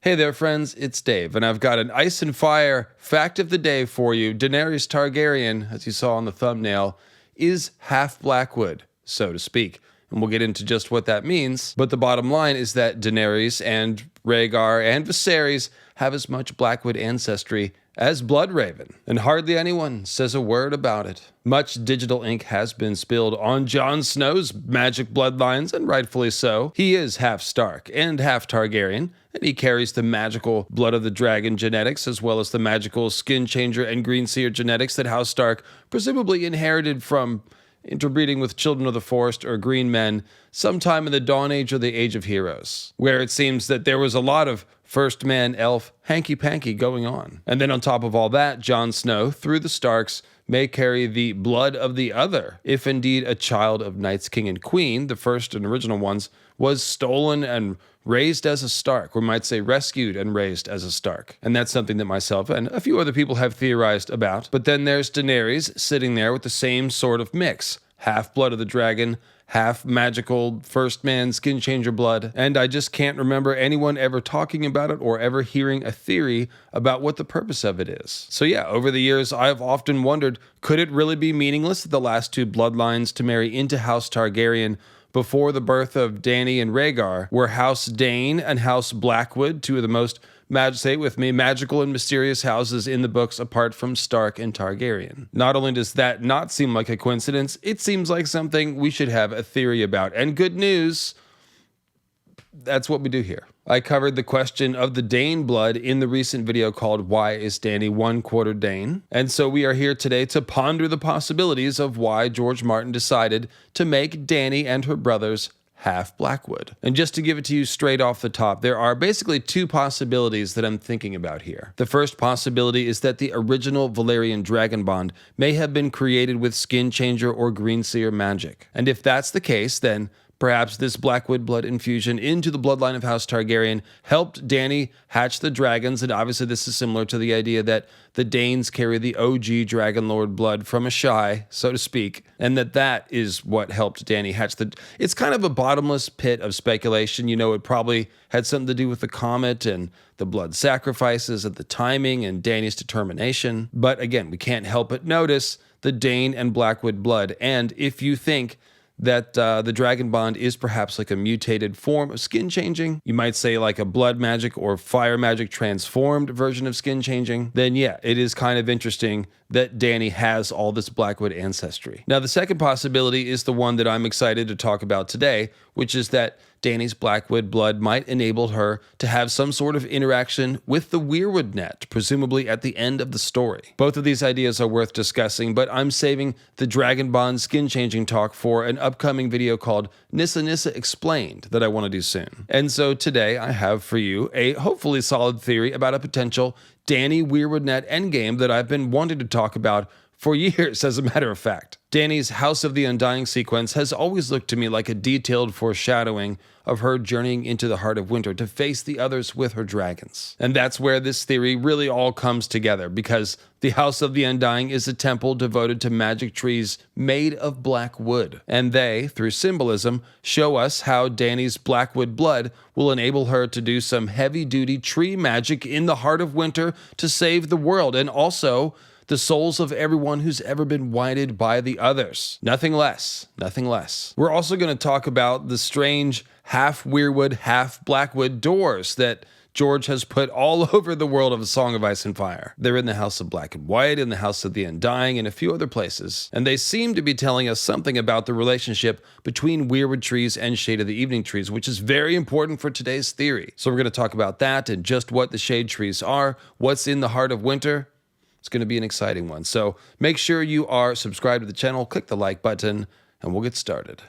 Hey there, friends, it's Dave, and I've got an ice and fire fact of the day for you. Daenerys Targaryen, as you saw on the thumbnail, is half Blackwood, so to speak. And we'll get into just what that means. But the bottom line is that Daenerys and Rhaegar and Viserys have as much Blackwood ancestry as Bloodraven, and hardly anyone says a word about it. Much digital ink has been spilled on Jon Snow's magic bloodlines, and rightfully so. He is half Stark and half Targaryen, and he carries the magical blood of the dragon genetics, as well as the magical skin changer and green seer genetics that House Stark presumably inherited from interbreeding with children of the forest or green men sometime in the Dawn Age or the Age of Heroes, where it seems that there was a lot of first man elf hanky-panky going on. And then on top of all that, Jon Snow, through the Starks, may carry the blood of the other, if indeed a child of Knights King and Queen, the first and original ones, was stolen and raised as a Stark, or might say rescued and raised as a Stark. And that's something that myself and a few other people have theorized about. But then there's Daenerys sitting there with the same sort of mix. Half blood of the dragon, half magical first man skin changer blood, and I just can't remember anyone ever talking about it or ever hearing a theory about what the purpose of it is. So yeah, over the years, I've often wondered, could it really be meaningless that the last two bloodlines to marry into House Targaryen before the birth of Dany and Rhaegar were House Dane and House Blackwood, two of the most, say it with me, magical and mysterious houses in the books apart from Stark and Targaryen. Not only does that not seem like a coincidence, it seems like something we should have a theory about. And good news, that's what we do here. I covered the question of the Dane blood in the recent video called Why is Dany 1/4 Dane? And so we are here today to ponder the possibilities of why George Martin decided to make Dany and her brothers half Blackwood. And just to give it to you straight off the top, there are basically two possibilities that I'm thinking about here. The first possibility is that the original Valyrian dragon bond may have been created with skin changer or green seer magic. And if that's the case, then perhaps this Blackwood blood infusion into the bloodline of House Targaryen helped Dany hatch the dragons, and obviously this is similar to the idea that the Danes carry the OG Dragonlord blood from a Shy, so to speak, and that is what helped Dany hatch the... It's kind of a bottomless pit of speculation. You know, it probably had something to do with the comet and the blood sacrifices and the timing and Dany's determination. But again, we can't help but notice the Dane and Blackwood blood, and if you think that the dragon bond is perhaps like a mutated form of skin changing, you might say like a blood magic or fire magic transformed version of skin changing, then yeah, it is kind of interesting that Dany has all this Blackwood ancestry. Now, the second possibility is the one that I'm excited to talk about today, which is that Dany's Blackwood blood might enable her to have some sort of interaction with the Weirwood net, presumably at the end of the story. Both of these ideas are worth discussing, but I'm saving the Dragon Bond skin-changing talk for an upcoming video called Nissa Nissa Explained that I want to do soon. And so today I have for you a hopefully solid theory about a potential Dany Weirwood net endgame that I've been wanting to talk about for years, as a matter of fact. Dany's House of the Undying sequence has always looked to me like a detailed foreshadowing of her journeying into the heart of winter to face the others with her dragons. And that's where this theory really all comes together, because the House of the Undying is a temple devoted to magic trees made of black wood. And they, through symbolism, show us how Dany's Blackwood blood will enable her to do some heavy-duty tree magic in the heart of winter to save the world, and also the souls of everyone who's ever been whited by the others. Nothing less, nothing less. We're also going to talk about the strange half Weirwood, half Blackwood doors that George has put all over the world of A Song of Ice and Fire. They're in the House of Black and White, in the House of the Undying, and a few other places. And they seem to be telling us something about the relationship between Weirwood trees and Shade of the Evening trees, which is very important for today's theory. So we're going to talk about that and just what the shade trees are, what's in the heart of winter. It's going to be an exciting one. So make sure you are subscribed to the channel, click the like button, and we'll get started.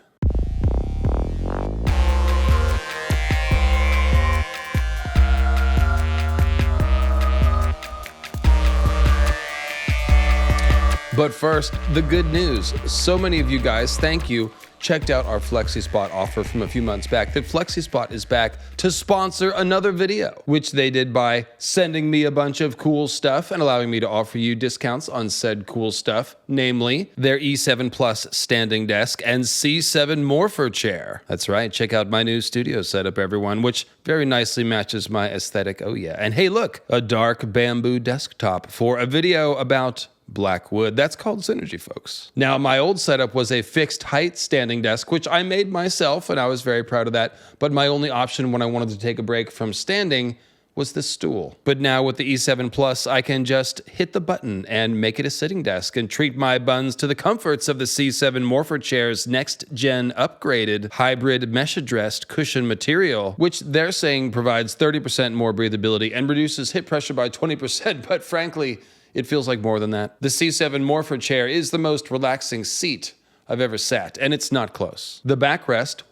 But first, the good news. So many of you guys, thank you, checked out our Flexispot offer from a few months back, that Flexispot is back to sponsor another video, which they did by sending me a bunch of cool stuff and allowing me to offer you discounts on said cool stuff, namely their E7 Plus standing desk and C7 Morpher chair. That's right, check out my new studio setup, everyone, which very nicely matches my aesthetic. Oh yeah, and hey look, a dark bamboo desktop for a video about Blackwood. That's called synergy, folks. Now, my old setup was a fixed height standing desk, which I made myself, and I was very proud of that. But my only option when I wanted to take a break from standing was this stool. But now with the E7 Plus, I can just hit the button and make it a sitting desk and treat my buns to the comforts of the C7 Morpher chair's next-gen upgraded hybrid mesh-addressed cushion material, which they're saying provides 30% more breathability and reduces hip pressure by 20%, but frankly, it feels like more than that. The C7 Morpher chair is the most relaxing seat I've ever sat, and it's not close. The backrest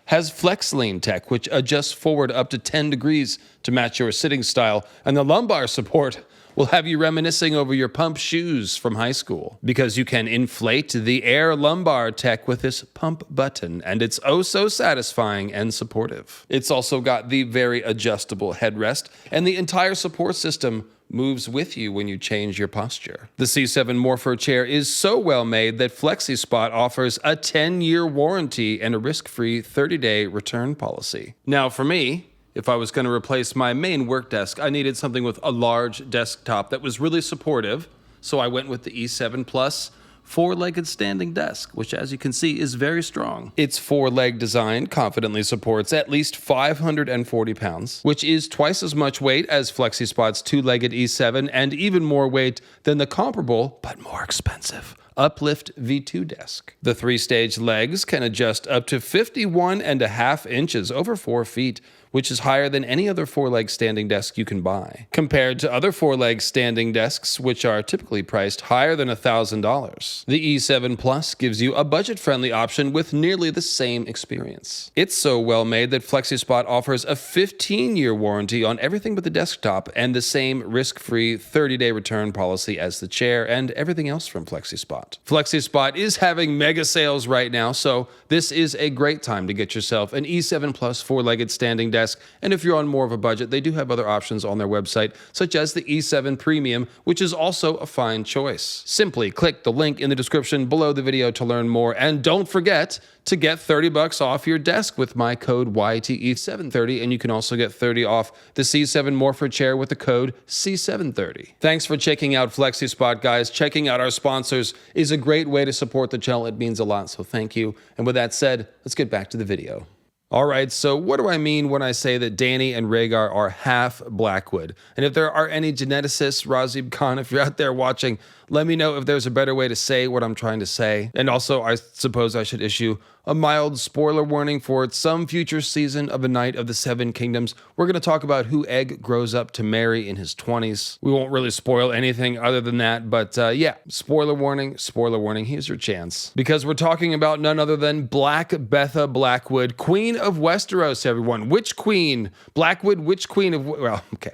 has flex lean tech, which adjusts forward up to 10 degrees to match your sitting style, and the lumbar support will have you reminiscing over your pump shoes from high school, because you can inflate the air lumbar tech with this pump button, and it's oh so satisfying and supportive. It's also got the very adjustable headrest, and the entire support system moves with you when you change your posture. The C7 Morpher chair is so well made that Flexispot offers a 10-year warranty and a risk-free 30-day return policy. Now for me, if I was going to replace my main work desk, I needed something with a large desktop that was really supportive, so I went with the E7 Plus four-legged standing desk, which as you can see is very strong. Its four-leg design confidently supports at least 540 pounds, which is twice as much weight as Flexispot's two-legged E7 and even more weight than the comparable, but more expensive, Uplift V2 desk. The three-stage legs can adjust up to 51.5 inches, over 4 feet, which is higher than any other four-leg standing desk you can buy, compared to other four-leg standing desks, which are typically priced higher than $1,000. The E7 Plus gives you a budget-friendly option with nearly the same experience. It's so well made that Flexispot offers a 15-year warranty on everything but the desktop and the same risk-free 30-day return policy as the chair and everything else from Flexispot. Flexispot is having mega sales right now, so this is a great time to get yourself an E7 Plus four-legged standing desk. And if you're on more of a budget, they do have other options on their website, such as the E7 Premium, which is also a fine choice. Simply click the link in the description below the video to learn more, and don't forget to get $30 off your desk with my code YTE730, and you can also get 30 off the C7 Morpher chair with the code C730. Thanks for checking out Flexispot, guys. Checking out our sponsors is a great way to support the channel. It means a lot, so thank you. And with that said, let's get back to the video. All right, so what do I mean when I say that Dany and Rhaegar are half Blackwood? And if there are any geneticists, Razib Khan, if you're out there watching, let me know if there's a better way to say what I'm trying to say. And also, I suppose I should issue a mild spoiler warning for some future season of A Knight of the Seven Kingdoms. We're going to talk about who Egg grows up to marry in his 20s. We won't really spoil anything other than that, but yeah, spoiler warning, here's your chance. Because we're talking about none other than Black Betha Blackwood, Queen of Westeros, everyone. Which queen? Blackwood, which queen of... Well, okay,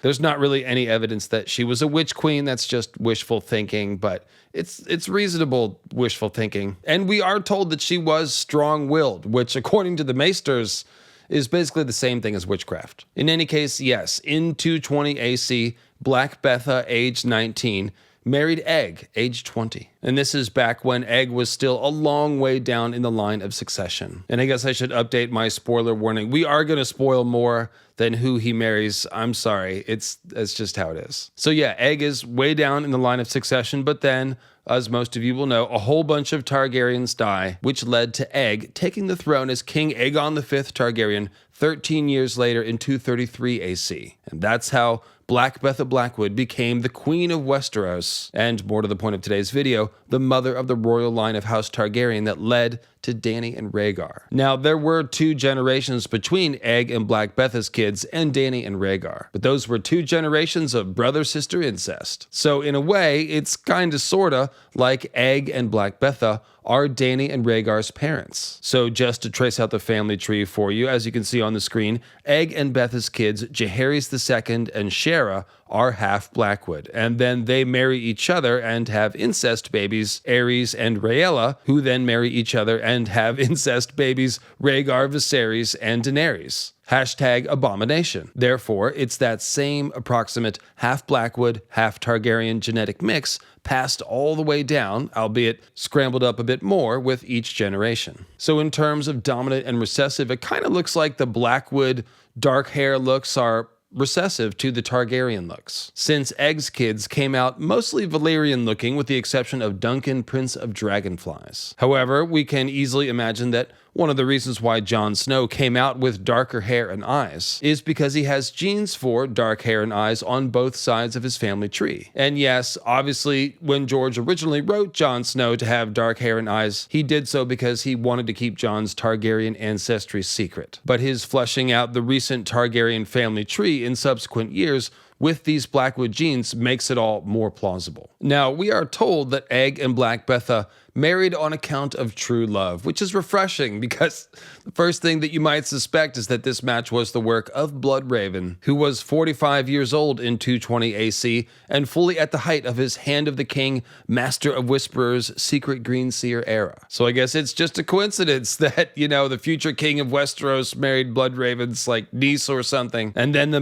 there's not really any evidence that she was a witch queen. That's just wishful thinking, but it's reasonable wishful thinking. And we are told that she was strong-willed, which according to the Maesters is basically the same thing as witchcraft. In any case, yes, in 220 AC, Black Betha, age 19, married Egg, age 20. And this is back when Egg was still a long way down in the line of succession. And I guess I should update my spoiler warning. We are going to spoil more than who he marries. I'm sorry. It's just how it is. So yeah, Egg is way down in the line of succession, but then, as most of you will know, a whole bunch of Targaryens die, which led to Egg taking the throne as King Aegon V Targaryen 13 years later in 233 AC. And that's how Black Betha Blackwood became the Queen of Westeros, and more to the point of today's video, the mother of the royal line of House Targaryen that led to Dany and Rhaegar. Now, there were 2 generations between Egg and Black Betha's kids and Dany and Rhaegar, but those were 2 generations of brother-sister incest. So in a way, it's kinda sorta like Egg and Black Betha are Dany and Rhaegar's parents. So just to trace out the family tree for you, as you can see on the screen, Egg and Betha's kids, Jaehaerys II and Shera, are half Blackwood, and then they marry each other and have incest babies, Aerys and Rhaella, who then marry each other and have incest babies Rhaegar, Viserys, and Daenerys. Hashtag abomination. Therefore, it's that same approximate half Blackwood, half Targaryen genetic mix passed all the way down, albeit scrambled up a bit more with each generation. So in terms of dominant and recessive, it kind of looks like the Blackwood dark hair looks are recessive to the Targaryen looks, since Egg's kids came out mostly Valyrian looking with the exception of Duncan, Prince of Dragonflies. However, we can easily imagine that one of the reasons why Jon Snow came out with darker hair and eyes is because he has genes for dark hair and eyes on both sides of his family tree. And yes, obviously, when George originally wrote Jon Snow to have dark hair and eyes, he did so because he wanted to keep Jon's Targaryen ancestry secret. But his fleshing out the recent Targaryen family tree in subsequent years with these Blackwood genes makes it all more plausible. Now, we are told that Egg and Black Betha married on account of true love, which is refreshing because the first thing that you might suspect is that this match was the work of Bloodraven, who was 45 years old in 220 AC and fully at the height of his Hand of the King, Master of Whisperers, Secret Green Seer era. So I guess it's just a coincidence that, the future king of Westeros married Bloodraven's niece or something, and then the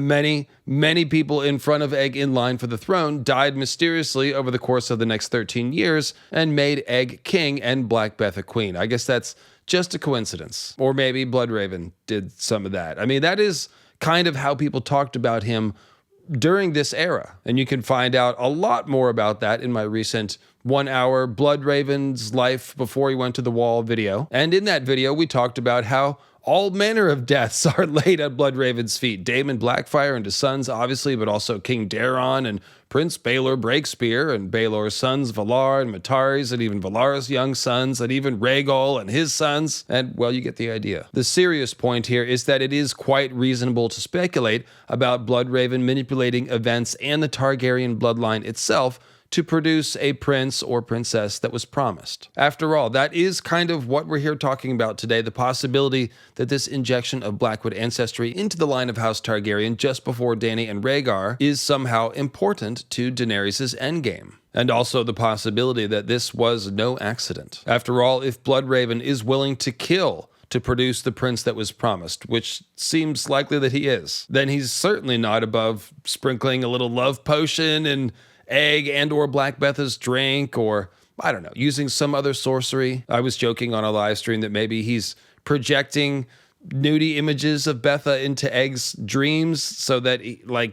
many people in front of Egg in line for the throne died mysteriously over the course of the next 13 years and made Egg king and Black Betha queen. I guess that's just a coincidence. Or maybe Bloodraven did some of that. I mean, that is kind of how people talked about him during this era. And you can find out a lot more about that in my recent 1-hour Bloodraven's Life Before He Went to the Wall video. And in that video, we talked about how all manner of deaths are laid at Bloodraven's feet. Daemon Blackfire and his sons, obviously, but also King Daeron and Prince Baelor Breakspear and Baelor's sons Valar and Mataris and even Valar's young sons and even Rhaegal and his sons. And, well, you get the idea. The serious point here is that it is quite reasonable to speculate about Bloodraven manipulating events and the Targaryen bloodline itself to produce a prince or princess that was promised. After all, that is kind of what we're here talking about today, the possibility that this injection of Blackwood ancestry into the line of House Targaryen just before Dany and Rhaegar is somehow important to Daenerys' endgame. And also the possibility that this was no accident. After all, if Bloodraven is willing to kill to produce the prince that was promised, which seems likely that he is, then he's certainly not above sprinkling a little love potion and Egg and or Black Betha's drink, or I don't know, using some other sorcery. I was joking on a live stream that maybe he's projecting nudie images of Betha into Egg's dreams so that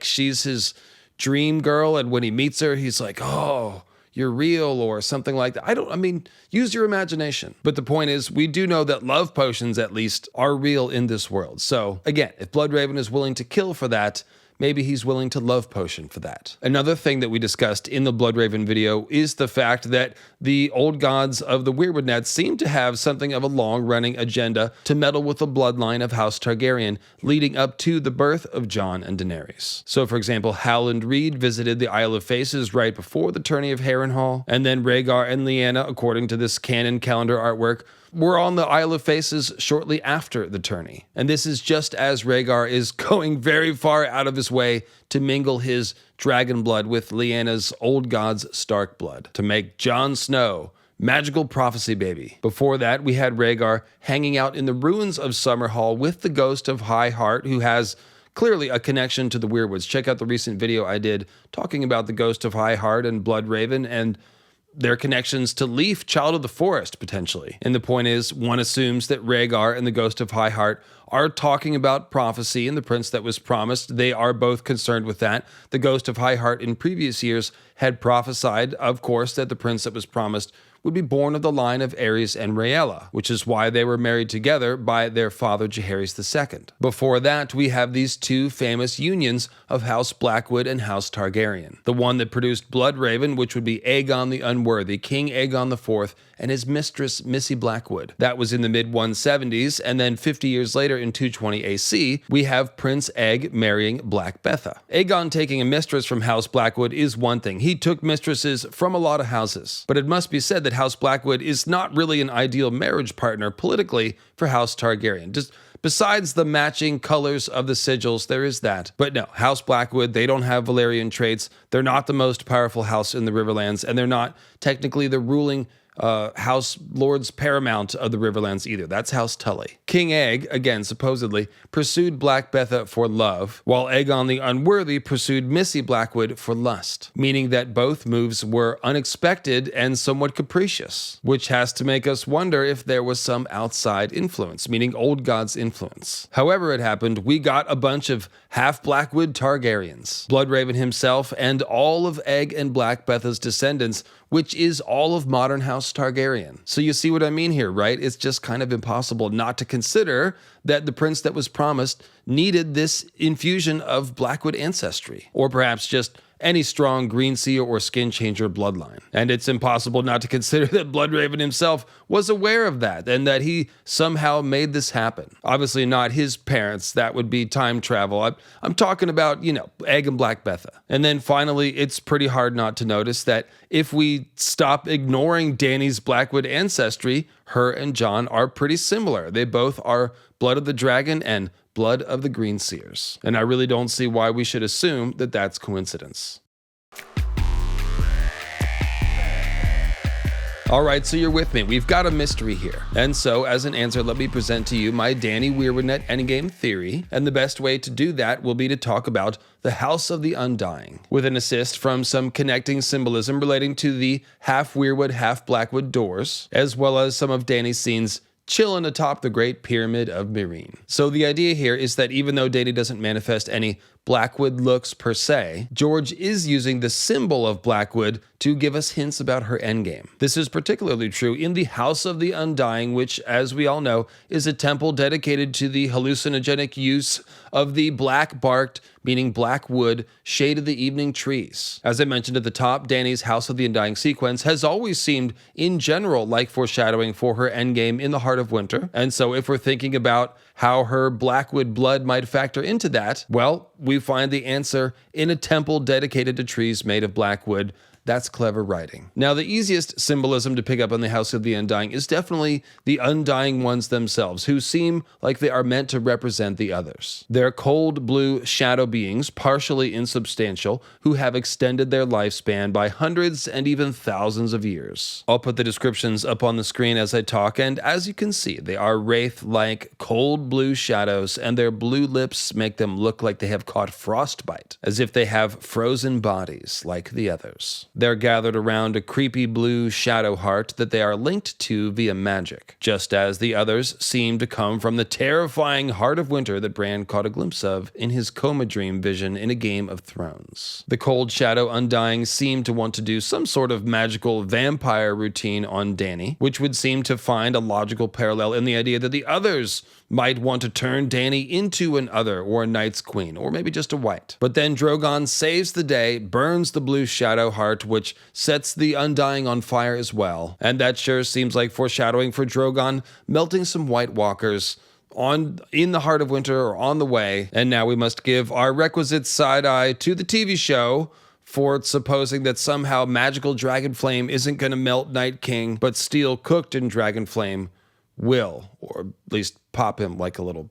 she's his dream girl, and when he meets her, he's like, oh, you're real, or something like that. Use your imagination. But the point is, we do know that love potions, at least, are real in this world. So again, if Bloodraven is willing to kill for that, maybe he's willing to love potion for that. Another thing that we discussed in the Bloodraven video is the fact that the old gods of the Weirwood net seem to have something of a long-running agenda to meddle with the bloodline of House Targaryen leading up to the birth of Jon and Daenerys. So, for example, Howland Reed visited the Isle of Faces right before the tourney of Harrenhal, and then Rhaegar and Lyanna, according to this canon calendar artwork, were on the Isle of Faces shortly after the tourney. And this is just as Rhaegar is going very far out of his way to mingle his dragon blood with Lyanna's old god's Stark blood to make Jon Snow magical prophecy baby. Before that, we had Rhaegar hanging out in the ruins of Summerhall with the ghost of High Heart, who has clearly a connection to the Weirwoods. Check out the recent video I did talking about the ghost of High Heart and Bloodraven and their connections to Leaf, Child of the Forest, potentially. And the point is, one assumes that Rhaegar and the Ghost of High Heart are talking about prophecy and the prince that was promised. They are both concerned with that. The Ghost of High Heart in previous years had prophesied, of course, that the prince that was promised would be born of the line of Aerys and Rhaella, which is why they were married together by their father Jaehaerys II. Before that, we have these two famous unions of House Blackwood and House Targaryen. The one that produced Bloodraven, which would be Aegon the Unworthy, King Aegon IV, and his mistress Missy Blackwood. That was in the mid-170s, and then 50 years later in 220 AC, we have Prince Egg marrying Black Betha. Aegon taking a mistress from House Blackwood is one thing. He took mistresses from a lot of houses. But it must be said that House Blackwood is not really an ideal marriage partner politically for House Targaryen. Just besides the matching colors of the sigils, there is that. But no, House Blackwood, they don't have Valyrian traits. They're not the most powerful house in the Riverlands, and they're not technically the ruling House Lords Paramount of the Riverlands either. That's House Tully. King Egg, again supposedly, pursued Black Betha for love, while Aegon the Unworthy pursued Missy Blackwood for lust, meaning that both moves were unexpected and somewhat capricious, which has to make us wonder if there was some outside influence, meaning Old God's influence. However it happened, we got a bunch of half-Blackwood Targaryens, Bloodraven himself, and all of Egg and Black Betha's descendants, which is all of modern House Targaryen. So you see what I mean here, right? It's just kind of impossible not to consider that the prince that was promised needed this infusion of Blackwood ancestry, or perhaps just any strong green sea or skin changer bloodline. And it's impossible not to consider that Bloodraven himself was aware of that and that he somehow made this happen. Obviously not his parents, that would be time travel. I'm talking about, Egg and Black Betha. And then finally, it's pretty hard not to notice that if we stop ignoring Dany's Blackwood ancestry, her and Jon are pretty similar. They both are blood of the dragon and blood of the Green Seers. And I really don't see why we should assume that that's coincidence. All right, so you're with me. We've got a mystery here. And so, as an answer, let me present to you my Dany Weirwood Endgame theory. And the best way to do that will be to talk about the House of the Undying, with an assist from some connecting symbolism relating to the half-Weirwood, half-Blackwood doors, as well as some of Dany's scenes chilling atop the Great Pyramid of Meereen. So the idea here is that even though Dany doesn't manifest any Blackwood looks per se, George is using the symbol of Blackwood to give us hints about her endgame. This is particularly true in the House of the Undying, which, as we all know, is a temple dedicated to the hallucinogenic use of the black-barked, meaning black wood, shade of the evening trees. As I mentioned at the top, Dany's House of the Undying sequence has always seemed, in general, like foreshadowing for her endgame in the Heart of Winter. And so if we're thinking about how her Blackwood blood might factor into that, well, we find the answer in a temple dedicated to trees made of blackwood. That's clever writing. Now, the easiest symbolism to pick up on the House of the Undying is definitely the Undying Ones themselves, who seem like they are meant to represent the others. They're cold blue shadow beings, partially insubstantial, who have extended their lifespan by hundreds and even thousands of years. I'll put the descriptions up on the screen as I talk, and as you can see, they are wraith-like cold blue shadows, and their blue lips make them look like they have caught frostbite, as if they have frozen bodies like the others. They're gathered around a creepy blue shadow heart that they are linked to via magic, just as the others seem to come from the terrifying Heart of Winter that Bran caught a glimpse of in his coma dream vision in a Game of Thrones. The cold shadow Undying seem to want to do some sort of magical vampire routine on Dany, which would seem to find a logical parallel in the idea that the others might want to turn Dany into an other or a Night's Queen, or maybe just a white. But then Drogon saves the day, burns the blue shadow heart, which sets the Undying on fire as well. And that sure seems like foreshadowing for Drogon melting some White Walkers in the Heart of Winter or on the way. And now we must give our requisite side eye to the TV show for supposing that somehow magical dragon flame isn't going to melt Night King, but steel cooked in dragon flame will, or at least pop him like a little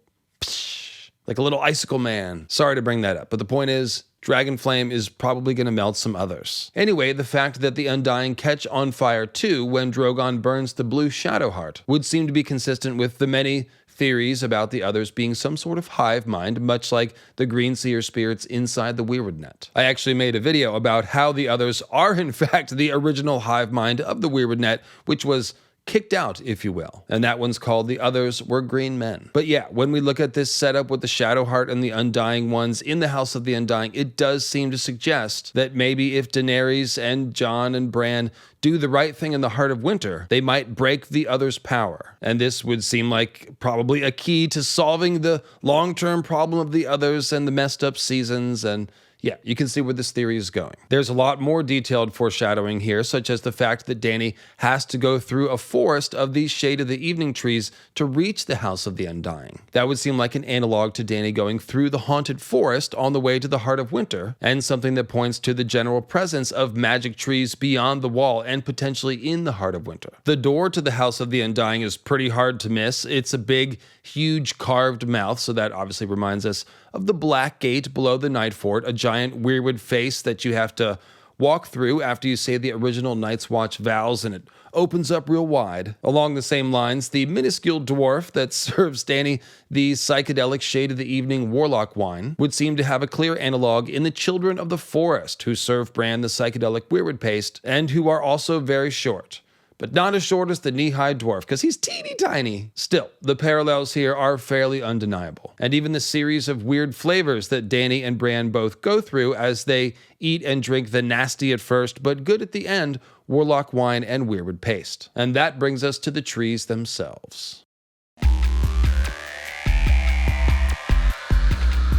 icicle man. Sorry to bring that up, but the point is, dragon flame is probably going to melt some others. Anyway, the fact that the Undying catch on fire too when Drogon burns the blue shadow heart would seem to be consistent with the many theories about the others being some sort of hive mind, much like the green seer spirits inside the Weirwood net. I actually made a video about how the others are in fact the original hive mind of the Weirwood net, which was kicked out, if you will. And that one's called The Others Were Green Men. But yeah, when we look at this setup with the Shadowheart and the Undying Ones in the House of the Undying, it does seem to suggest that maybe if Daenerys and Jon and Bran do the right thing in the Heart of Winter, they might break the Others' power. And this would seem like probably a key to solving the long-term problem of the Others and the messed up seasons. And yeah, you can see where this theory is going. There's a lot more detailed foreshadowing here, such as the fact that Dany has to go through a forest of these Shade of the Evening trees to reach the House of the Undying. That would seem like an analog to Dany going through the haunted forest on the way to the Heart of Winter, and something that points to the general presence of magic trees beyond the wall and potentially in the Heart of Winter. The door to the House of the Undying is pretty hard to miss. It's a big, huge carved mouth, so that obviously reminds us of the Black Gate below the Night Fort, a giant Weirwood face that you have to walk through after you say the original Night's Watch vows and it opens up real wide. Along the same lines, the minuscule dwarf that serves Dany the psychedelic Shade of the Evening Warlock wine would seem to have a clear analog in the Children of the Forest, who serve Bran the psychedelic Weirwood paste and who are also very short. But not as short as the knee-high dwarf, because he's teeny tiny. Still, the parallels here are fairly undeniable. And even the series of weird flavors that Dany and Bran both go through as they eat and drink the nasty at first, but good at the end, Warlock wine and Weirwood paste. And that brings us to the trees themselves.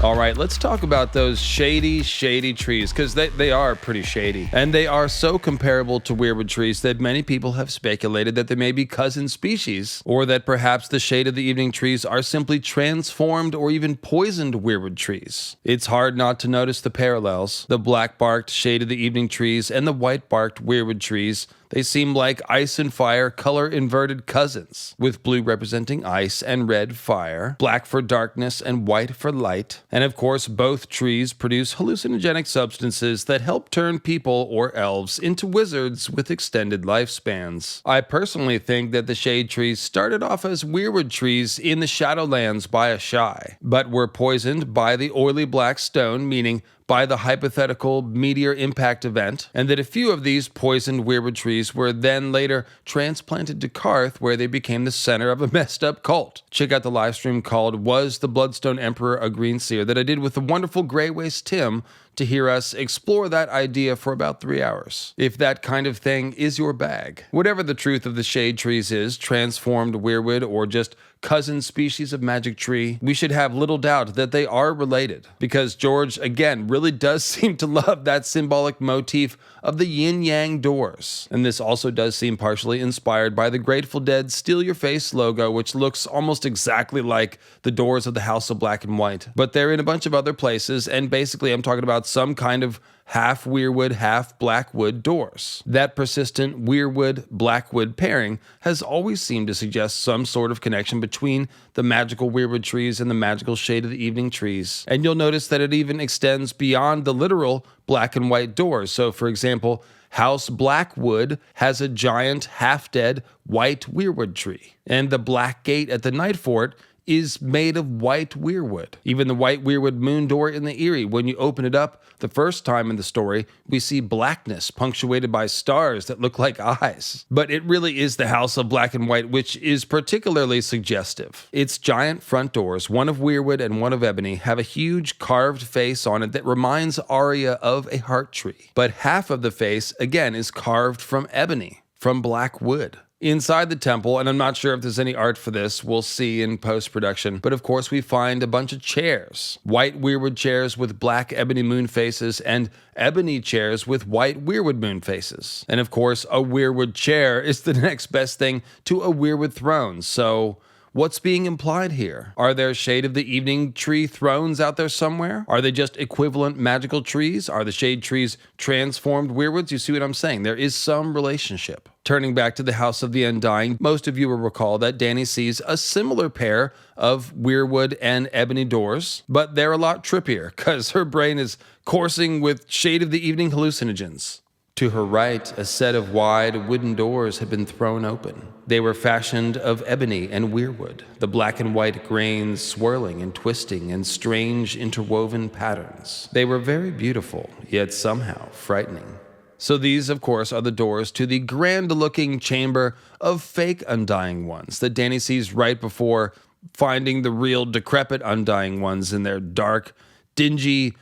All right, let's talk about those shady trees, because they are pretty shady. And they are so comparable to Weirwood trees that many people have speculated that they may be cousin species, or that perhaps the Shade of the Evening trees are simply transformed or even poisoned Weirwood trees. It's hard not to notice the parallels. The black-barked Shade of the Evening trees and the white-barked Weirwood trees, they seem like ice and fire color-inverted cousins, with blue representing ice and red fire, black for darkness and white for light. And of course, both trees produce hallucinogenic substances that help turn people or elves into wizards with extended lifespans. I personally think that the shade trees started off as Weirwood trees in the Shadowlands by a Shy, but were poisoned by the oily black stone, meaning by the hypothetical meteor impact event, and that a few of these poisoned Weirwood trees were then later transplanted to Karth, where they became the center of a messed up cult. Check out the livestream called Was the Bloodstone Emperor a Green Seer that I did with the wonderful Grey Waste Tim to hear us explore that idea for about 3 hours. If that kind of thing is your bag. Whatever the truth of the shade trees is, transformed Weirwood or just cousin species of magic tree, we should have little doubt that they are related, because George, again, really does seem to love that symbolic motif of the yin-yang doors. And this also does seem partially inspired by the Grateful Dead Steal Your Face logo, which looks almost exactly like the doors of the House of Black and White. But they're in a bunch of other places, and basically I'm talking about some kind of half Weirwood, half Blackwood doors. That persistent Weirwood-Blackwood pairing has always seemed to suggest some sort of connection between the magical Weirwood trees and the magical Shade of the Evening trees. And you'll notice that it even extends beyond the literal black and white doors. So, for example, House Blackwood has a giant, half-dead white Weirwood tree. And the Black Gate at the Night Fort is made of white Weirwood. Even the white Weirwood moon door in the Eyrie, when you open it up the first time in the story, we see blackness punctuated by stars that look like eyes. But it really is the House of Black and White, which is particularly suggestive. Its giant front doors, one of Weirwood and one of ebony, have a huge carved face on it that reminds Arya of a heart tree. But half of the face, again, is carved from ebony, from black wood. Inside the temple, and I'm not sure if there's any art for this, we'll see in post-production, but of course we find a bunch of chairs. White Weirwood chairs with black ebony moon faces, and ebony chairs with white Weirwood moon faces. And of course, a Weirwood chair is the next best thing to a Weirwood throne, so what's being implied here? Are there Shade of the Evening tree thrones out there somewhere? Are they just equivalent magical trees? Are the shade trees transformed Weirwoods? You see what I'm saying? There is some relationship. Turning back to the House of the Undying, most of you will recall that Dany sees a similar pair of Weirwood and ebony doors, but they're a lot trippier because her brain is coursing with Shade of the Evening hallucinogens. To her right, a set of wide wooden doors had been thrown open. They were fashioned of ebony and Weirwood, the black and white grains swirling and twisting in strange interwoven patterns. They were very beautiful, yet somehow frightening. So these, of course, are the doors to the grand-looking chamber of fake Undying Ones that Dany sees right before finding the real decrepit Undying Ones in their dark, dingy,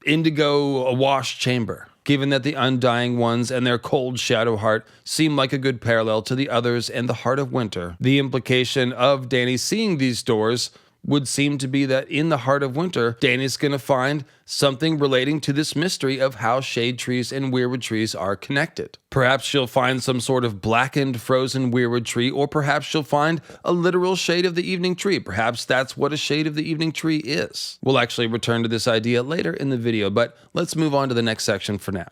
indigo-awash chamber. Given that the Undying Ones and their cold shadow heart seem like a good parallel to the others and the Heart of Winter, the implication of Dany seeing these doors would seem to be that in the Heart of Winter, Dany's going to find something relating to this mystery of how shade trees and Weirwood trees are connected. Perhaps she'll find some sort of blackened, frozen Weirwood tree, or perhaps she'll find a literal Shade of the Evening tree. Perhaps that's what a Shade of the Evening tree is. We'll actually return to this idea later in the video, but let's move on to the next section for now.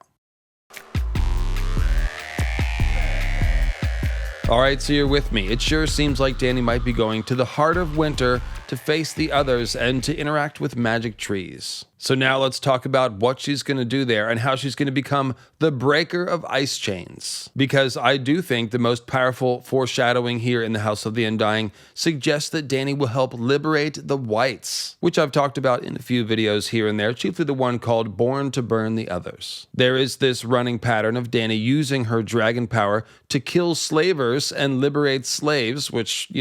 Alright, so you're with me. It sure seems like Dany might be going to the Heart of Winter to face the others and to interact with magic trees. So now let's talk about what she's going to do there and how she's going to become the breaker of ice chains. Because I do think the most powerful foreshadowing here in the House of the Undying suggests that Dany will help liberate the whites, which I've talked about in a few videos here and there, chiefly the one called Born to Burn the Others. There is this running pattern of Dany using her dragon power to kill slavers and liberate slaves, which,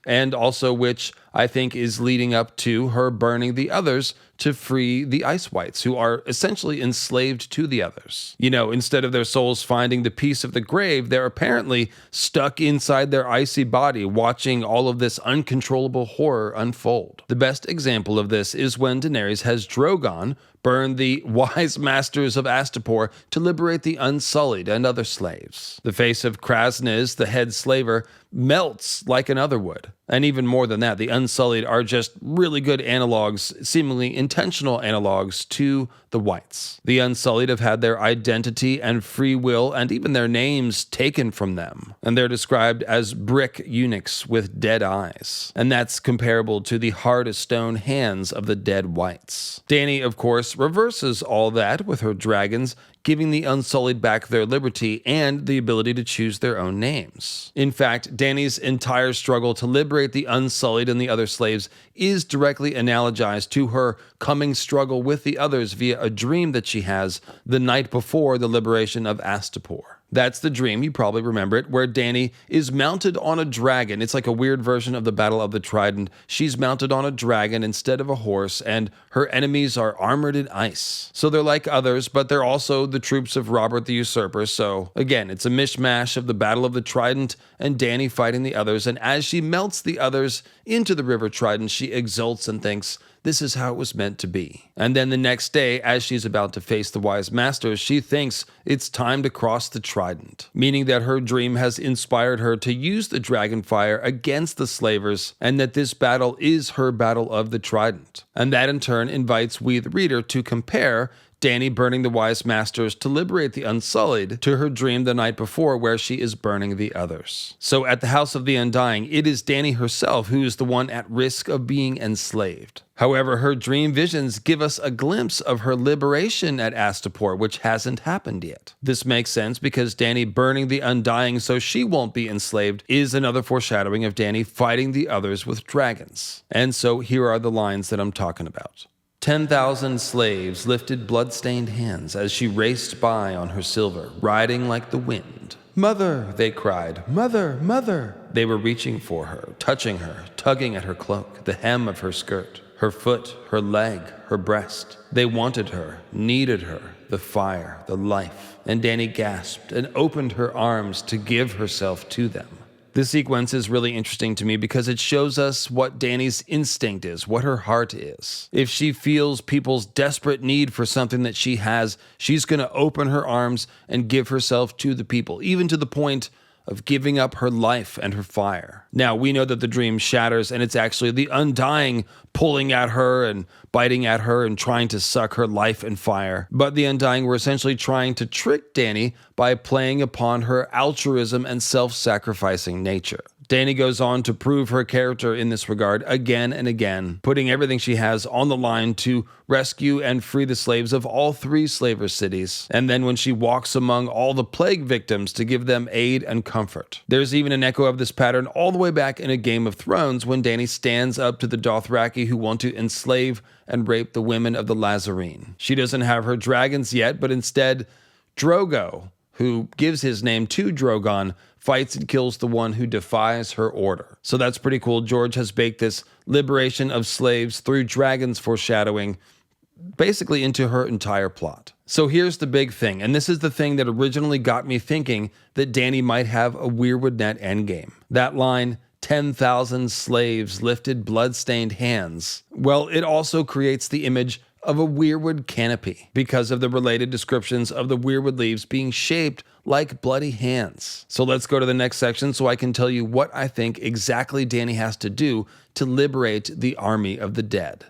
and also which I think is leading up to her burning the others to free the ice whites, who are essentially enslaved to the others. Instead of their souls finding the peace of the grave, they're apparently stuck inside their icy body, watching all of this uncontrollable horror unfold. The best example of this is when Daenerys has Drogon burn the wise masters of Astapor to liberate the Unsullied and other slaves. The face of Krasniz, the head slaver, melts like another would. And even more than that, the Unsullied are just really good analogs, seemingly intentional analogs to the whites. The Unsullied have had their identity and free will and even their names taken from them. And they're described as brick eunuchs with dead eyes. And that's comparable to the hard as stone hands of the dead whites. Dany, of course, reverses all that with her dragons, giving the Unsullied back their liberty and the ability to choose their own names. In fact, Dany's entire struggle to liberate the Unsullied and the other slaves is directly analogized to her coming struggle with the others via a dream that she has the night before the liberation of Astapor. That's the dream, you probably remember it, where Dany is mounted on a dragon. It's like a weird version of the Battle of the Trident. She's mounted on a dragon instead of a horse, and her enemies are armored in ice. So they're like others, but they're also the troops of Robert the Usurper. So again, it's a mishmash of the Battle of the Trident and Dany fighting the others. And as she melts the others into the River Trident, she exults and thinks, this is how it was meant to be. And then the next day, as she's about to face the wise masters, she thinks it's time to cross the Trident, meaning that her dream has inspired her to use the dragon fire against the slavers, and that this battle is her battle of the Trident. And that in turn invites we, the reader, to compare Dany burning the wise masters to liberate the Unsullied to her dream the night before where she is burning the others. So at the House of the Undying, it is Dany herself who is the one at risk of being enslaved. However, her dream visions give us a glimpse of her liberation at Astapor, which hasn't happened yet. This makes sense because Dany burning the Undying so she won't be enslaved is another foreshadowing of Dany fighting the others with dragons. And so here are the lines that I'm talking about. 10,000 slaves lifted blood-stained hands as she raced by on her silver, riding like the wind. "Mother," they cried, "Mother, Mother!" They were reaching for her, touching her, tugging at her cloak, the hem of her skirt, her foot, her leg, her breast. They wanted her, needed her, the fire, the life. And Dany gasped and opened her arms to give herself to them. This sequence is really interesting to me because it shows us what Dany's instinct is, what her heart is. If she feels people's desperate need for something that she has, she's going to open her arms and give herself to the people, even to the point of giving up her life and her fire. Now, we know that the dream shatters, and it's actually the Undying pulling at her and biting at her and trying to suck her life and fire. But the Undying were essentially trying to trick Dany by playing upon her altruism and self-sacrificing nature. Dany goes on to prove her character in this regard again and again, putting everything she has on the line to rescue and free the slaves of all 3 slaver cities. And then when she walks among all the plague victims to give them aid and comfort. There's even an echo of this pattern all the way back in A Game of Thrones when Dany stands up to the Dothraki who want to enslave and rape the women of the Lazarene. She doesn't have her dragons yet, but instead, Drogo, who gives his name to Drogon, fights and kills the one who defies her order. So that's pretty cool. George has baked this liberation of slaves through dragons foreshadowing basically into her entire plot. So here's the big thing, and this is the thing that originally got me thinking that Dany might have a Weirwood Net endgame. That line, 10,000 slaves lifted blood-stained hands. Well, it also creates the image of a Weirwood Canopy because of the related descriptions of the Weirwood leaves being shaped like bloody hands. So let's go to the next section so I can tell you what I think exactly Dany has to do to liberate the army of the dead.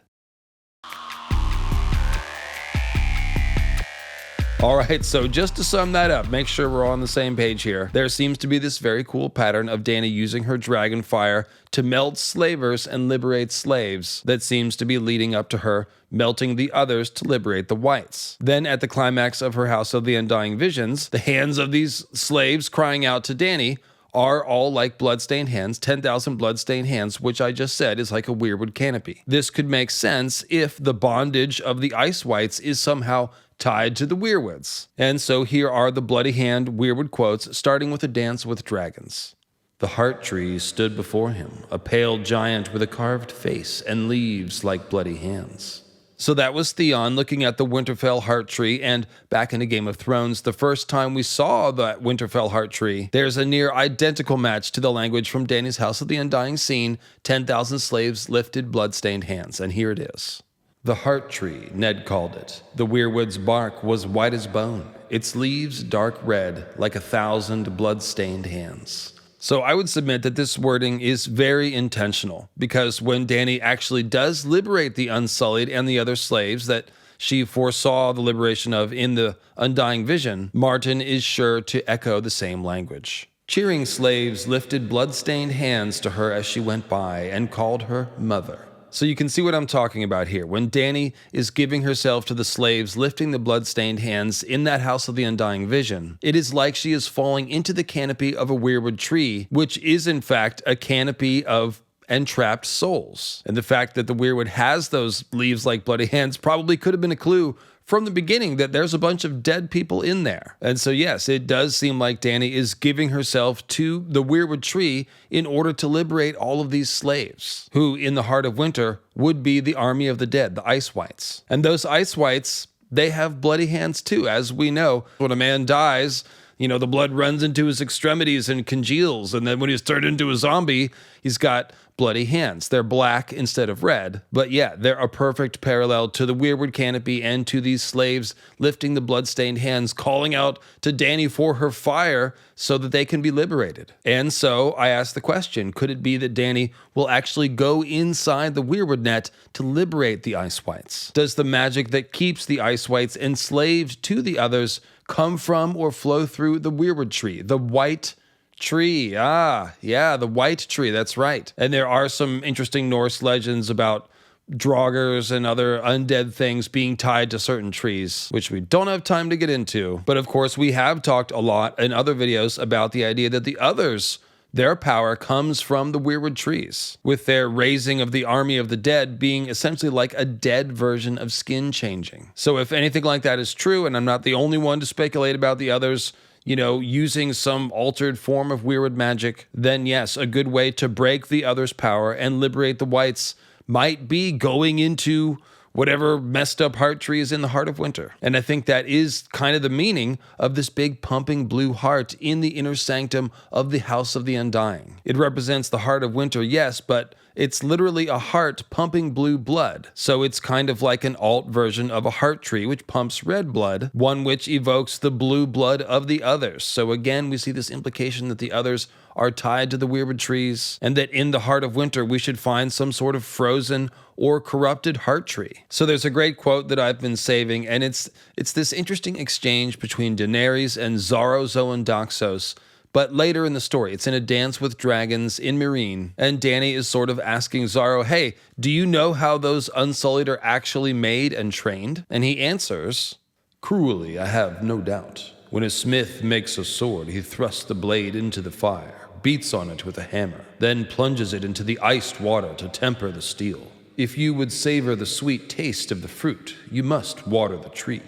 All right, so just to sum that up, make sure we're all on the same page here. There seems to be this very cool pattern of Dany using her dragon fire to melt slavers and liberate slaves that seems to be leading up to her melting the others to liberate the whites. Then at the climax of her House of the Undying Visions, the hands of these slaves crying out to Dany are all like bloodstained hands, 10,000 bloodstained hands, which I just said is like a Weirwood Canopy. This could make sense if the bondage of the Ice Whites is somehow tied to the Weirwoods. And so here are the bloody hand Weirwood quotes, starting with a dance with dragons. The heart tree stood before him, a pale giant with a carved face and leaves like bloody hands. So that was Theon looking at the Winterfell heart tree, and back in a Game of Thrones, the first time we saw that Winterfell heart tree, there's a near identical match to the language from Dany's House of the Undying scene, 10,000 slaves lifted bloodstained hands, and here it is. The heart tree, Ned called it. The Weirwood's bark was white as bone, its leaves dark red like 1,000 blood-stained hands. So I would submit that this wording is very intentional, because when Dany actually does liberate the Unsullied and the other slaves that she foresaw the liberation of in the Undying Vision, Martin is sure to echo the same language. Cheering slaves lifted blood-stained hands to her as she went by and called her mother. So you can see what I'm talking about here. When Dany is giving herself to the slaves, lifting the blood-stained hands in that House of the Undying Vision, it is like she is falling into the canopy of a weirwood tree, which is in fact a canopy of entrapped souls. And the fact that the weirwood has those leaves like bloody hands probably could have been a clue from the beginning that there's a bunch of dead people in there. And so yes, it does seem like Dany is giving herself to the Weirwood tree in order to liberate all of these slaves, who in the heart of winter would be the army of the dead, the Ice Whites. And those Ice Whites, they have bloody hands too, as we know. When a man dies, the blood runs into his extremities and congeals, and then when he's turned into a zombie, he's got bloody hands. They're black instead of red. But yeah, they're a perfect parallel to the Weirwood Canopy and to these slaves lifting the bloodstained hands, calling out to Dany for her fire so that they can be liberated. And so I asked the question, could it be that Dany will actually go inside the Weirwood net to liberate the Ice Whites? Does the magic that keeps the Ice Whites enslaved to the others come from or flow through the Weirwood tree, the white tree? The white tree, that's right. And there are some interesting Norse legends about draugrs and other undead things being tied to certain trees, which we don't have time to get into. But of course, we have talked a lot in other videos about the idea that the others, their power comes from the Weirwood trees, with their raising of the army of the dead being essentially like a dead version of skin changing. So if anything like that is true, and I'm not the only one to speculate about the others, using some altered form of Weirwood magic, then yes, a good way to break the others' power and liberate the whites might be going into whatever messed up heart tree is in the heart of winter. And I think that is kind of the meaning of this big pumping blue heart in the inner sanctum of the House of the Undying. It represents the heart of winter, yes, but it's literally a heart pumping blue blood. So it's kind of like an alt version of a heart tree, which pumps red blood, one which evokes the blue blood of the others. So again, we see this implication that the others are tied to the Weirwood trees, and that in the heart of winter, we should find some sort of frozen or corrupted heart tree. So there's a great quote that I've been saving, and it's this interesting exchange between Daenerys and Xaro Xhoan Daxos. But later in the story, it's in a dance with dragons in Meereen, and Dany is sort of asking Xaro, hey, do you know how those Unsullied are actually made and trained? And he answers, cruelly, I have no doubt. When a smith makes a sword, he thrusts the blade into the fire, beats on it with a hammer, then plunges it into the iced water to temper the steel. If you would savor the sweet taste of the fruit, you must water the tree.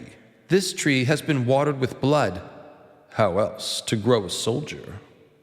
This tree has been watered with blood. How else to grow a soldier?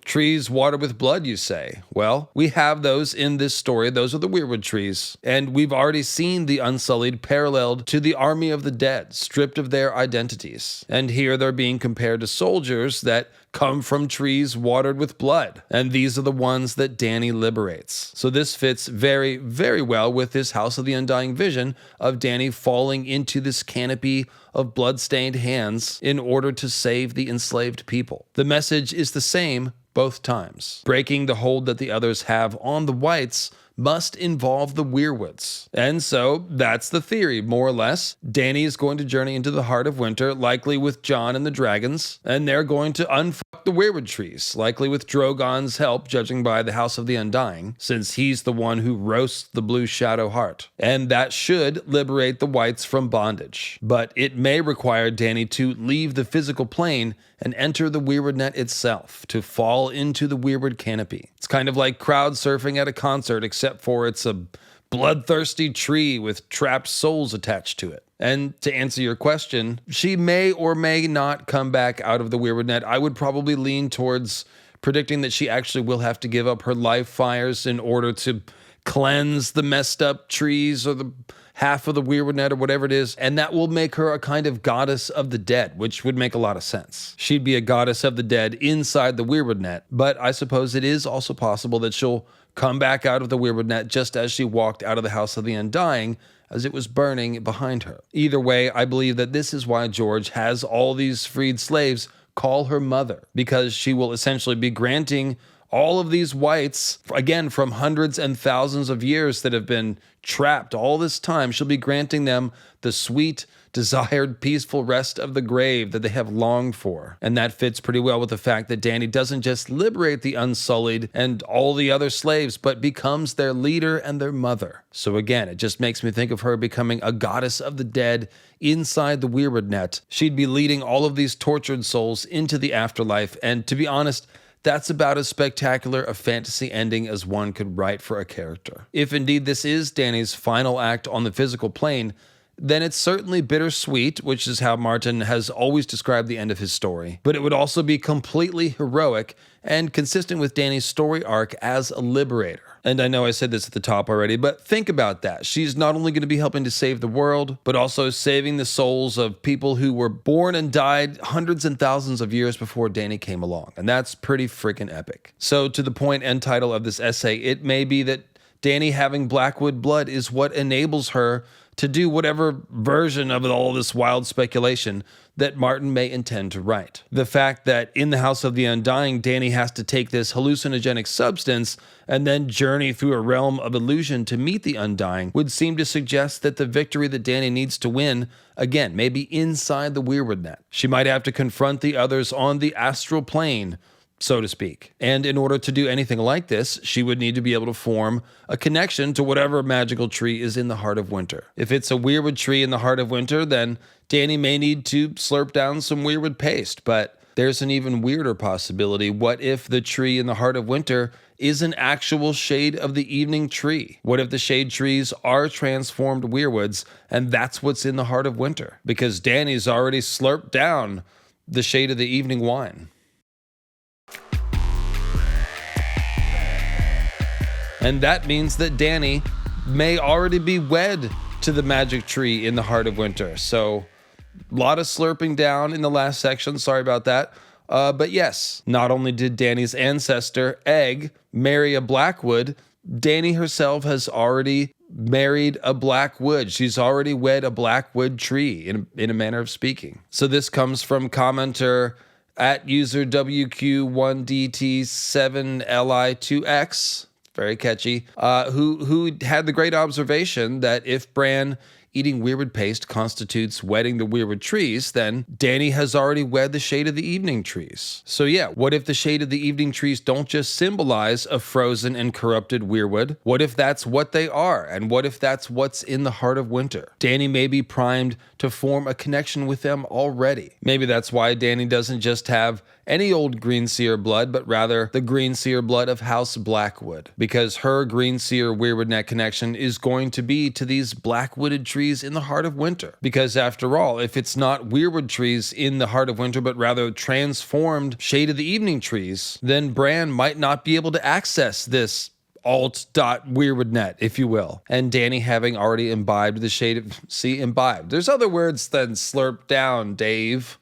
Trees watered with blood, you say? Well, we have those in this story. Those are the Weirwood trees. And we've already seen the Unsullied paralleled to the army of the dead, stripped of their identities. And here they're being compared to soldiers that come from trees watered with blood. And these are the ones that Dany liberates. So this fits very, very well with this House of the Undying vision of Dany falling into this canopy of blood-stained hands in order to save the enslaved people. The message is the same both times. Breaking the hold that the others have on the whites must involve the Weirwoods. And so that's the theory, more or less. Dany is going to journey into the heart of winter, likely with Jon and the dragons, and they're going to unfuck the Weirwood trees, likely with Drogon's help, judging by the House of the Undying, since he's the one who roasts the Blue Shadow Heart. And that should liberate the Whites from bondage. But it may require Dany to leave the physical plane and enter the Weirwood net itself, to fall into the Weirwood Canopy. It's kind of like crowd surfing at a concert, except for it's a bloodthirsty tree with trapped souls attached to it. And to answer your question, she may or may not come back out of the Weirwood net. I would probably lean towards predicting that she actually will have to give up her life fires in order to cleanse the messed up trees or the half of the Weirwood net or whatever it is, and that will make her a kind of goddess of the dead, which would make a lot of sense. She'd be a goddess of the dead inside the Weirwood net, but I suppose it is also possible that she'll come back out of the Weirwood net just as she walked out of the House of the Undying, as it was burning behind her. Either way, I believe that this is why George has all these freed slaves call her mother, because she will essentially be granting all of these whites, again, from hundreds and thousands of years that have been trapped all this time, she'll be granting them the sweet, desired, peaceful rest of the grave that they have longed for. And that fits pretty well with the fact that Dany doesn't just liberate the Unsullied and all the other slaves, but becomes their leader and their mother. So again, it just makes me think of her becoming a goddess of the dead inside the Weirwood net. She'd be leading all of these tortured souls into the afterlife, and to be honest, that's about as spectacular a fantasy ending as one could write for a character. If indeed this is Dany's final act on the physical plane, then it's certainly bittersweet, which is how Martin has always described the end of his story. But it would also be completely heroic and consistent with Dany's story arc as a liberator. And I know I said this at the top already, but think about that. She's not only going to be helping to save the world, but also saving the souls of people who were born and died hundreds and thousands of years before Dany came along. And that's pretty freaking epic. So to the point and title of this essay, it may be that Dany having Blackwood blood is what enables her to do whatever version of all this wild speculation that Martin may intend to write. The fact that in the House of the Undying, Dany has to take this hallucinogenic substance and then journey through a realm of illusion to meet the Undying would seem to suggest that the victory that Dany needs to win, again, may be inside the Weirwood net. She might have to confront the others on the astral plane, so to speak. And in order to do anything like this, she would need to be able to form a connection to whatever magical tree is in the heart of winter. If it's a Weirwood tree in the heart of winter, then Dany may need to slurp down some Weirwood paste. But there's an even weirder possibility. What if the tree in the heart of winter is an actual shade of the evening tree? What if the shade trees are transformed Weirwoods, and that's what's in the heart of winter? Because Dany's already slurped down the shade of the evening wine. And that means that Dany may already be wed to the magic tree in the heart of winter. So, a lot of slurping down in the last section. Sorry about that. But yes, not only did Dany's ancestor, Egg, marry a Blackwood, Dany herself has already married a Blackwood. She's already wed a Blackwood tree, in a manner of speaking. So this comes from commenter at user WQ1DT7Li2X. Very catchy, who had the great observation that if Bran eating Weirwood paste constitutes wedding the Weirwood trees, then Dany has already wed the shade of the evening trees. So yeah, what if the shade of the evening trees don't just symbolize a frozen and corrupted Weirwood? What if that's what they are? And what if that's what's in the heart of winter? Dany may be primed to form a connection with them already. Maybe that's why Dany doesn't just have any old Greenseer blood, but rather the Greenseer blood of House Blackwood, because her Greenseer Weirwood net connection is going to be to these Blackwooded trees in the heart of winter. Because after all, if it's not Weirwood trees in the heart of winter, but rather transformed Shade of the Evening trees, then Bran might not be able to access this alt.Weirwood net, if you will. And Dany having already imbibed the shade of... See, imbibed. There's other words than slurp down, Dave.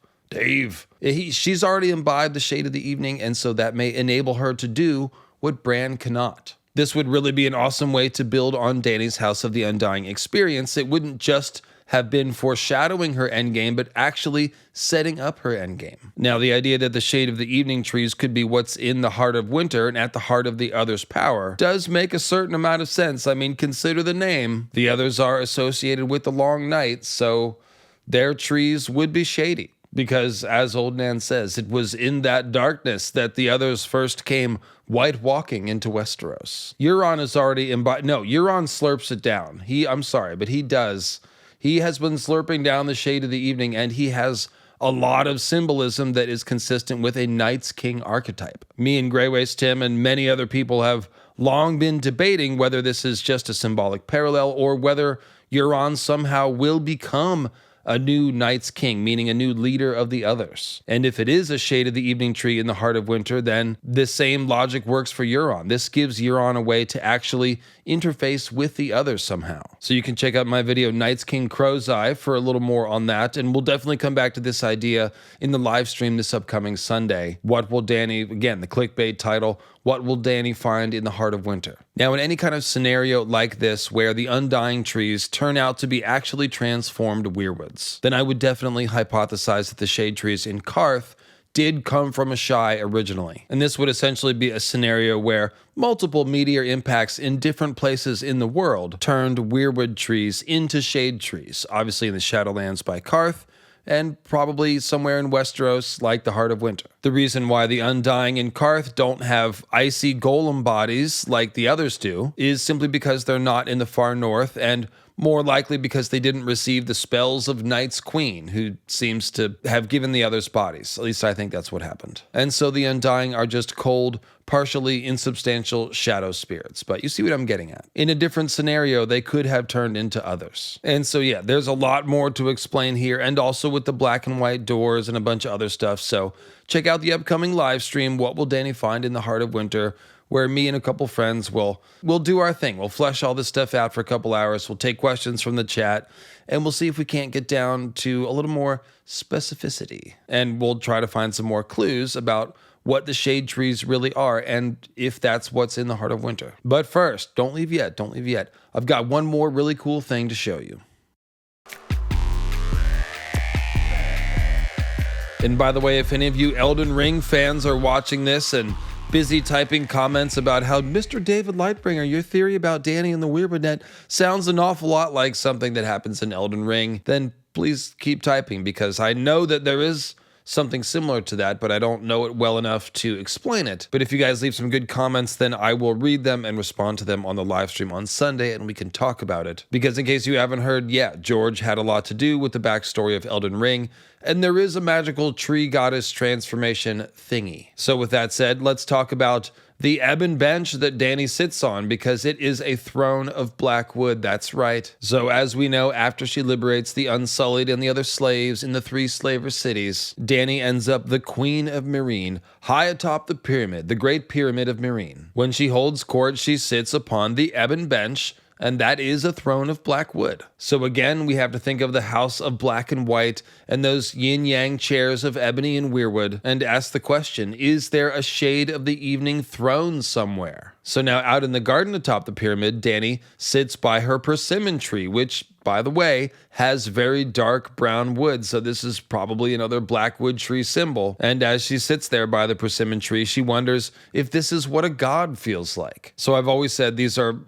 She's already imbibed the shade of the evening, and so that may enable her to do what Bran cannot. This would really be an awesome way to build on Dany's House of the Undying experience. It wouldn't just have been foreshadowing her endgame, but actually setting up her endgame. Now, the idea that the shade of the evening trees could be what's in the heart of winter and at the heart of the Others' power does make a certain amount of sense. I mean, consider the name. The Others are associated with the long night, so their trees would be shady. Because, as Old Nan says, it was in that darkness that the Others first came white walking into Westeros. Euron is already no, Euron slurps it down. I'm sorry, but he does. He has been slurping down the shade of the evening, and he has a lot of symbolism that is consistent with a Night's King archetype. Me and Greywaste Tim and many other people have long been debating whether this is just a symbolic parallel or whether Euron somehow will become a new Night's King, meaning a new leader of the Others. And if it is a shade of the evening tree in the heart of winter, then the same logic works for Euron. This gives Euron a way to actually interface with the Others somehow. So you can check out my video, Night's King Crow's Eye, for a little more on that, and we'll definitely come back to this idea in the live stream this upcoming Sunday. What will Dany, again, the clickbait title, what will Dany find in the heart of winter? Now, in any kind of scenario like this, where the Undying trees turn out to be actually transformed weirwoods, then I would definitely hypothesize that the shade trees in Qarth did come from a Shy originally. And this would essentially be a scenario where multiple meteor impacts in different places in the world turned weirwood trees into shade trees, obviously in the Shadowlands by Qarth, and probably somewhere in Westeros like the Heart of Winter. The reason why the Undying in Qarth don't have icy golem bodies like the Others do is simply because they're not in the far north, and more likely because they didn't receive the spells of Night's Queen, who seems to have given the Others bodies. At least I think that's what happened. And so the Undying are just cold, partially insubstantial shadow spirits. But you see what I'm getting at. In a different scenario, they could have turned into Others. And so yeah, there's a lot more to explain here, and also with the black and white doors and a bunch of other stuff. So check out the upcoming live stream, What Will Dany Find in the Heart of Winter?, where me and a couple friends will do our thing. We'll flesh all this stuff out for a couple hours. We'll take questions from the chat, and we'll see if we can't get down to a little more specificity. And we'll try to find some more clues about what the shade trees really are, and if that's what's in the heart of winter. But first, don't leave yet, don't leave yet. I've got one more really cool thing to show you. And by the way, if any of you Elden Ring fans are watching this and busy typing comments about how Mr. David Lightbringer, your theory about Dany and the Weirwood Net sounds an awful lot like something that happens in Elden Ring, then please keep typing, because I know that there is something similar to that, but I don't know it well enough to explain it. But if you guys leave some good comments, then I will read them and respond to them on the live stream on Sunday, and we can talk about it. Because in case you haven't heard, yeah, George had a lot to do with the backstory of Elden Ring, and there is a magical tree goddess transformation thingy. So with that said, let's talk about the Ebon Bench that Dany sits on, because it is a throne of Blackwood, that's right. So as we know, after she liberates the Unsullied and the other slaves in the 3 slaver cities, Dany ends up the Queen of Meereen, high atop the pyramid, the Great Pyramid of Meereen. When she holds court, she sits upon the Ebon Bench, and that is a throne of Blackwood. So again, we have to think of the House of Black and White and those yin-yang chairs of ebony and weirwood, and ask the question, is there a shade of the evening throne somewhere? So now out in the garden atop the pyramid, Dany sits by her persimmon tree, which, by the way, has very dark brown wood, so this is probably another Blackwood tree symbol. And as she sits there by the persimmon tree, she wonders if this is what a god feels like. So I've always said these are,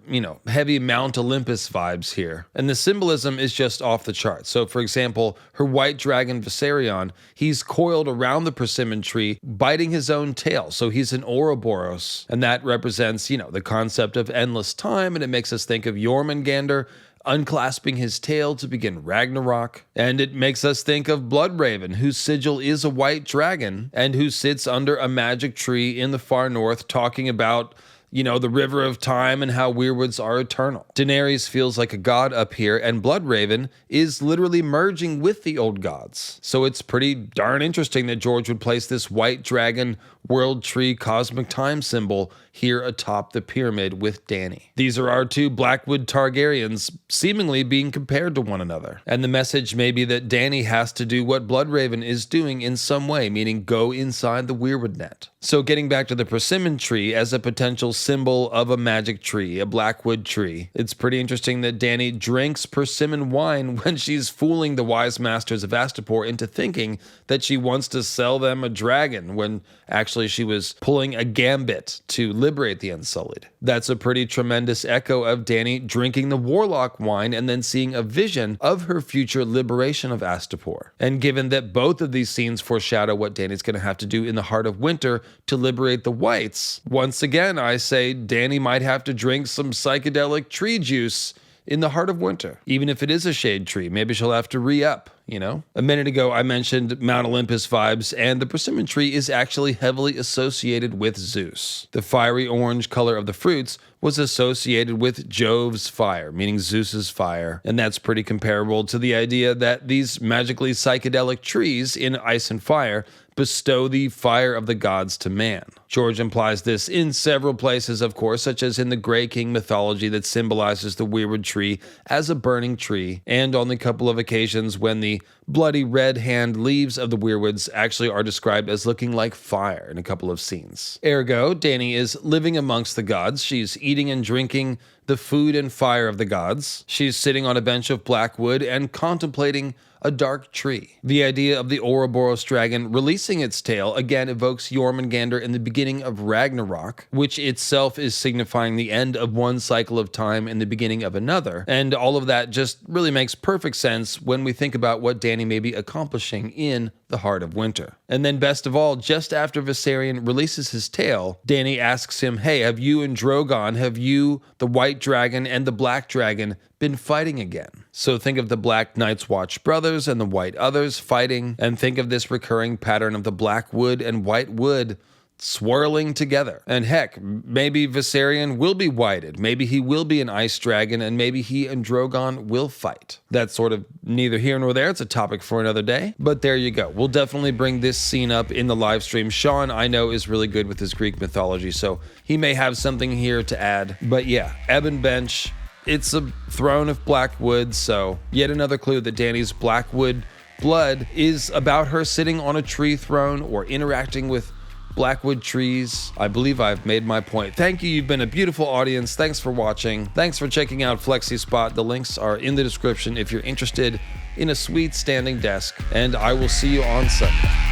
heavy Mount Olympus vibes here. And the symbolism is just off the charts. So for example, her white dragon Viserion, he's coiled around the persimmon tree, biting his own tail. So he's an Ouroboros, and that represents, the concept of endless time, and it makes us think of Jormungandr unclasping his tail to begin Ragnarok. And it makes us think of Bloodraven, whose sigil is a white dragon, and who sits under a magic tree in the far north talking about, the river of time and how weirwoods are eternal. Daenerys feels like a god up here, and Bloodraven is literally merging with the old gods. So it's pretty darn interesting that George would place this white dragon world tree cosmic time symbol here atop the pyramid with Dany. These are our 2 Blackwood Targaryens seemingly being compared to one another. And the message may be that Dany has to do what Bloodraven is doing in some way, meaning go inside the Weirwood Net. So getting back to the persimmon tree as a potential symbol of a magic tree, a Blackwood tree, it's pretty interesting that Dany drinks persimmon wine when she's fooling the wise masters of Astapor into thinking that she wants to sell them a dragon, when actually she was pulling a gambit to liberate the Unsullied. That's a pretty tremendous echo of Dany drinking the warlock wine and then seeing a vision of her future liberation of Astapor. And given that both of these scenes foreshadow what Dany's going to have to do in the heart of winter to liberate the whites, once again I say Dany might have to drink some psychedelic tree juice in the heart of winter. Even if it is a shade tree, maybe she'll have to re-up, you know? A minute ago, I mentioned Mount Olympus vibes, and the persimmon tree is actually heavily associated with Zeus. The fiery orange color of the fruits was associated with Jove's fire, meaning Zeus's fire, and that's pretty comparable to the idea that these magically psychedelic trees in Ice and Fire bestow the fire of the gods to man. George implies this in several places, of course, such as in the Grey King mythology that symbolizes the Weirwood tree as a burning tree, and on the couple of occasions when the bloody red hand leaves of the Weirwoods actually are described as looking like fire in a couple of scenes. Ergo, Dany is living amongst the gods. She's eating and drinking the food and fire of the gods. She's sitting on a bench of Blackwood and contemplating a dark tree. The idea of the Ouroboros dragon releasing its tail again evokes Jormungandr in the beginning of Ragnarok, which itself is signifying the end of one cycle of time and the beginning of another. And all of that just really makes perfect sense when we think about what Dany may be accomplishing in the heart of winter. And then best of all, just after Viserion releases his tail, Dany asks him, hey, have you and Drogon, have you, the white dragon and the black dragon, been fighting again? So think of the Black Night's Watch brothers and the White Others fighting, and think of this recurring pattern of the black wood and white wood swirling together. And heck, maybe Viserion will be whited, maybe he will be an ice dragon, and maybe he and Drogon will fight. That's sort of neither here nor there, it's a topic for another day, but there you go. We'll definitely bring this scene up in the live stream. Sean, I know, is really good with his Greek mythology, so he may have something here to add. But yeah, Ebon Bench, it's a throne of Blackwood, so yet another clue that Dany's Blackwood blood is about her sitting on a tree throne or interacting with Blackwood trees. I believe I've made my point. Thank you. You've been a beautiful audience. Thanks for watching. Thanks for checking out Flexispot. The links are in the description if you're interested in a sweet standing desk, and I will see you on Sunday.